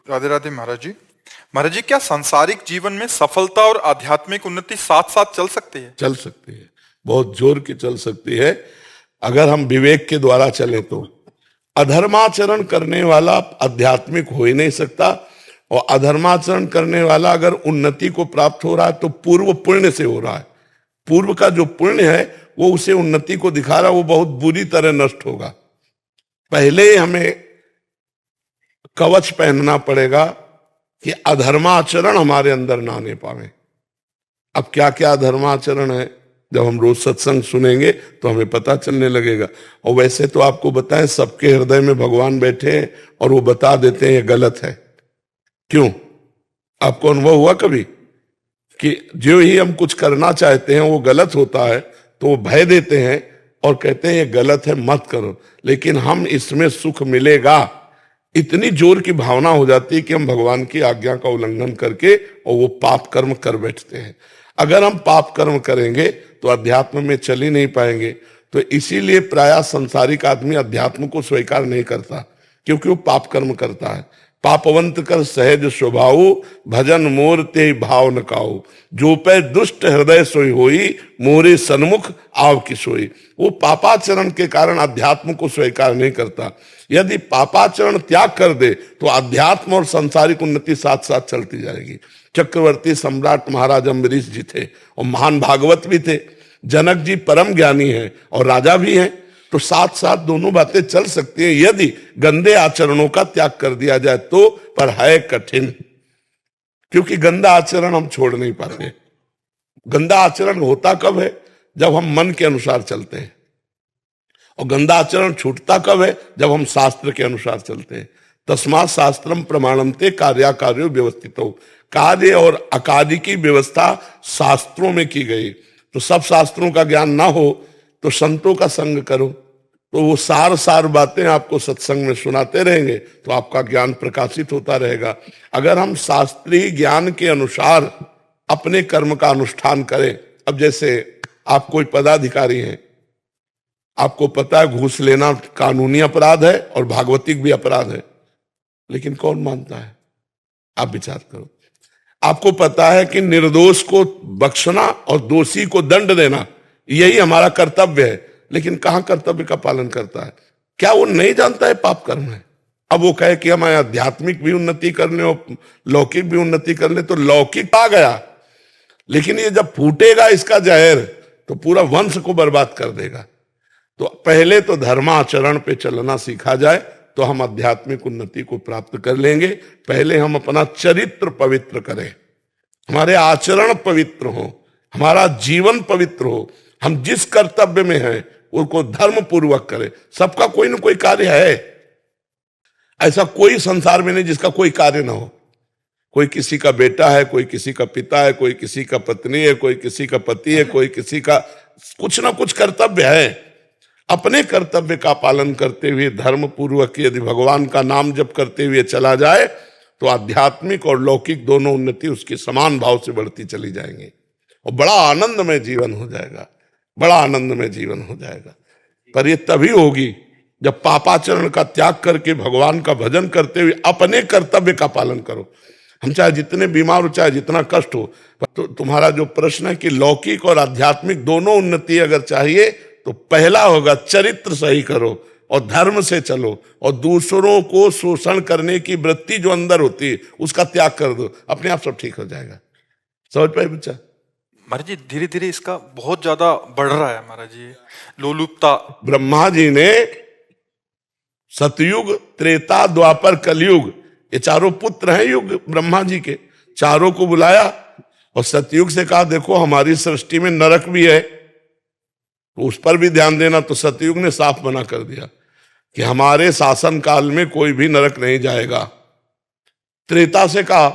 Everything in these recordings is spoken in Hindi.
राधे राधे महाराज जी। महाराज जी, क्या सांसारिक जीवन में सफलता और आध्यात्मिक उन्नति साथ साथ चल सकती है? चल सकती है, बहुत जोर की चल सकती है, अगर हम विवेक के द्वारा चले तो। अधर्माचरण करने वाला आध्यात्मिक हो ही नहीं सकता, और अधर्माचरण करने वाला अगर उन्नति को प्राप्त हो रहा है तो पूर्व पुण्य से हो रहा है। पूर्व का जो पुण्य है वो उसे उन्नति को दिखा रहा है, वो बहुत बुरी तरह नष्ट होगा। पहले हमें कवच पहनना पड़ेगा कि अधर्माचरण हमारे अंदर ना आने पावे। अब क्या क्या अधर्माचरण है, जब हम रोज सत्संग सुनेंगे तो हमें पता चलने लगेगा। और वैसे तो आपको बताएं, सबके हृदय में भगवान बैठे हैं और वो बता देते हैं ये गलत है। क्यों? आपको अनुभव हुआ कभी कि जो ही हम कुछ करना चाहते हैं वो गलत होता है तो वो भय देते हैं और कहते हैं ये गलत है, मत करो, लेकिन हम इसमें सुख मिलेगा, इतनी जोर की भावना हो जाती है कि हम भगवान की आज्ञा का उल्लंघन करके और वो पाप कर्म कर बैठते हैं। अगर हम पाप कर्म करेंगे तो अध्यात्म में चल ही नहीं पाएंगे। तो इसीलिए प्रायः संसारिक आदमी अध्यात्म को स्वीकार नहीं करता, क्योंकि वो पाप कर्म करता है। पापवंत कर सहज स्वभाव, भजन मोर ते भाव न काऊ, जो पे दुष्ट हृदय सोई होई, मोरे सन्मुख आव की सोई। वो पापाचरण के कारण अध्यात्म को स्वीकार नहीं करता। यदि पापाचरण त्याग कर दे तो अध्यात्म और सांसारिक उन्नति साथ साथ चलती जाएगी। चक्रवर्ती सम्राट महाराज अम्बरीश जी थे और महान भागवत भी थे। जनक जी परम ज्ञानी हैं और राजा भी हैं, तो साथ साथ दोनों बातें चल सकती हैं यदि गंदे आचरणों का त्याग कर दिया जाए तो। पर है कठिन, क्योंकि गंदा आचरण हम छोड़ नहीं पाते। गंदा आचरण होता कब है? जब हम मन के अनुसार चलते हैं। और गंदा आचरण छूटता कब है? जब हम शास्त्र के अनुसार चलते हैं। तस्मात् शास्त्रम प्रमाणन्ते कार्याकार्यो व्यवस्थितो। कार्य और अकार्य की व्यवस्था शास्त्रों में की गई। तो सब शास्त्रों का ज्ञान ना हो तो संतों का संग करो, तो वो सार बातें आपको सत्संग में सुनाते रहेंगे तो आपका ज्ञान प्रकाशित होता रहेगा। अगर हम शास्त्रीय ज्ञान के अनुसार अपने कर्म का अनुष्ठान करें, अब जैसे आप कोई पदाधिकारी हैं, आपको पता है घूस लेना कानूनी अपराध है और भागवतिक भी अपराध है, लेकिन कौन मानता है? आप विचार करो। आपको पता है कि निर्दोष को बख्शना और दोषी को दंड देना यही हमारा कर्तव्य है, लेकिन कहां कर्तव्य का पालन करता है? क्या वो नहीं जानता है पाप कर्म है? अब वो कहे कि हमारे आध्यात्मिक भी उन्नति कर ले और लौकिक भी उन्नति कर ले, तो लौकिक आ गया, लेकिन ये जब फूटेगा इसका जहर तो पूरा वंश को बर्बाद कर देगा। तो पहले तो धर्माचरण पे चलना सीखा जाए तो हम आध्यात्मिक उन्नति को प्राप्त कर लेंगे। पहले हम अपना चरित्र पवित्र करें, हमारे आचरण पवित्र हो, हमारा जीवन पवित्र हो, हम जिस कर्तव्य में हैं उनको धर्म पूर्वक करें। सबका कोई ना कोई कार्य है, ऐसा कोई संसार में नहीं जिसका कोई कार्य ना हो। कोई किसी का बेटा है, कोई किसी का पिता है, कोई किसी का पत्नी है, कोई किसी का पति है, कोई किसी का कुछ ना कुछ कर्तव्य है। अपने कर्तव्य का पालन करते हुए धर्म पूर्वक यदि भगवान का नाम जप करते हुए चला जाए तो आध्यात्मिक और लौकिक दोनों उन्नति उसके समान भाव से बढ़ती चली जाएंगी और बड़ा आनंदमय जीवन हो जाएगा, बड़ा आनंदमय जीवन हो जाएगा। पर ये तभी होगी जब पापाचरण का त्याग करके भगवान का भजन करते हुए अपने कर्तव्य का पालन करो। हम चाहे जितने बीमार हो, चाहे जितना कष्ट हो, तो तुम्हारा जो प्रश्न है कि लौकिक और आध्यात्मिक दोनों उन्नति अगर चाहिए तो पहला होगा चरित्र सही करो और धर्म से चलो और दूसरों को शोषण करने की वृत्ति जो अंदर होती है उसका त्याग कर दो, अपने आप सब ठीक हो जाएगा। समझ पाए बच्चा? महाराज जी, धीरे धीरे इसका बहुत ज्यादा बढ़ रहा है महाराज जी, लोलुपता। ब्रह्मा जी ने सतयुग, त्रेता, द्वापर, कलयुग, ये चारों पुत्र हैं युग ब्रह्मा जी के, चारों को बुलाया और सतयुग से कहा देखो हमारी सृष्टि में नरक भी है तो उस पर भी ध्यान देना। तो सतयुग ने साफ मना कर दिया कि हमारे शासन काल में कोई भी नरक नहीं जाएगा। त्रेता से कहा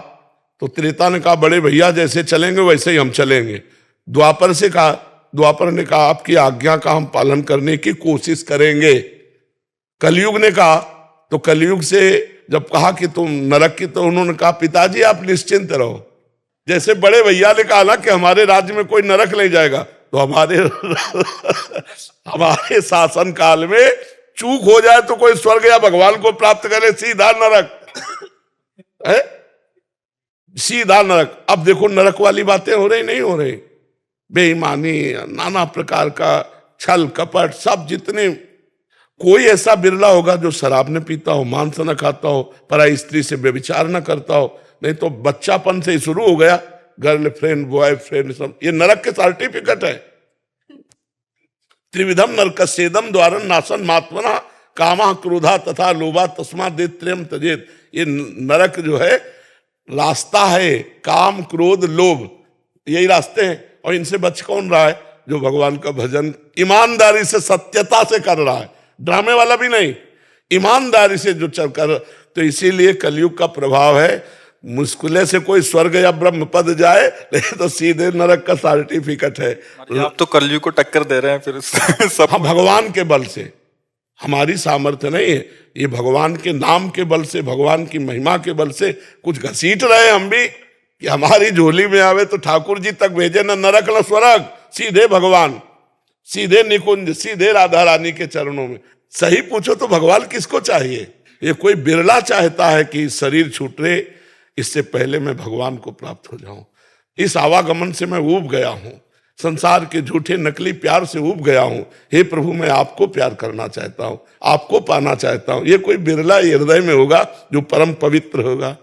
तो त्रेता ने कहा बड़े भैया जैसे चलेंगे वैसे ही हम चलेंगे। द्वापर से कहा, द्वापर ने कहा आपकी आज्ञा का हम पालन करने की कोशिश करेंगे। कलयुग ने कहा, तो कलयुग से जब कहा कि तुम नरक की, तो उन्होंने कहा पिताजी आप निश्चिंत रहो, जैसे बड़े भैया ने कहा ना कि हमारे राज्य में कोई नरक नहीं जाएगा, तो हमारे शासन काल में चूक हो जाए तो कोई स्वर्ग या भगवान को प्राप्त करे, सीधा नरक। सीधा नरक। अब देखो नरक वाली बातें हो रही नहीं हो रही, बेईमानी, नाना प्रकार का छल कपट, सब जितने, कोई ऐसा बिरला होगा जो शराब न पीता हो, मांस न खाता हो, पराई स्त्री से व्यभिचार न करता हो, नहीं तो बच्चापन से ही शुरू हो गया, गर्लफ्रेंड बॉयफ्रेंड सब, ये नरक के सर्टिफिकेट है। त्रिविधम नरकस्येदम द्वारन नासन मात्मना कामा क्रोधा तथा लोभा तस्मा त्रयम त्यजेत। ये नरक जो है रास्ता है, काम क्रोध लोभ, यही रास्ते हैं। और इनसे बच कौन रहा है? जो भगवान का भजन ईमानदारी से सत्यता से कर रहा है, ड्रामे वाला भी नहीं, ईमानदारी से जो चल कर। तो इसीलिए कलयुग का प्रभाव है, मुश्किल से कोई स्वर्ग या ब्रह्म पद जाए, लेकिन तो सीधे नरक का सर्टिफिकेट है। आप तो कलयुग को टक्कर दे रहे हैं फिर सब। हम भगवान के बल से, हमारी सामर्थ्य नहीं है, ये भगवान के नाम के बल से, भगवान की महिमा के बल से कुछ घसीट रहे हम भी, कि हमारी झोली में आवे तो ठाकुर जी तक भेजे, न नरक न स्वर्ग, सीधे भगवान, सीधे निकुंज, सीधे राधा रानी के चरणों में। सही पूछो तो भगवान किसको चाहिए? ये कोई बिरला चाहता है कि शरीर छूटे, इससे पहले मैं भगवान को प्राप्त हो जाऊं। इस आवागमन से मैं ऊब गया हूं, संसार के झूठे नकली प्यार से ऊब गया हूं। हे प्रभु, मैं आपको प्यार करना चाहता हूं, आपको पाना चाहता हूं। ये कोई बिरला हृदय में होगा जो परम पवित्र होगा।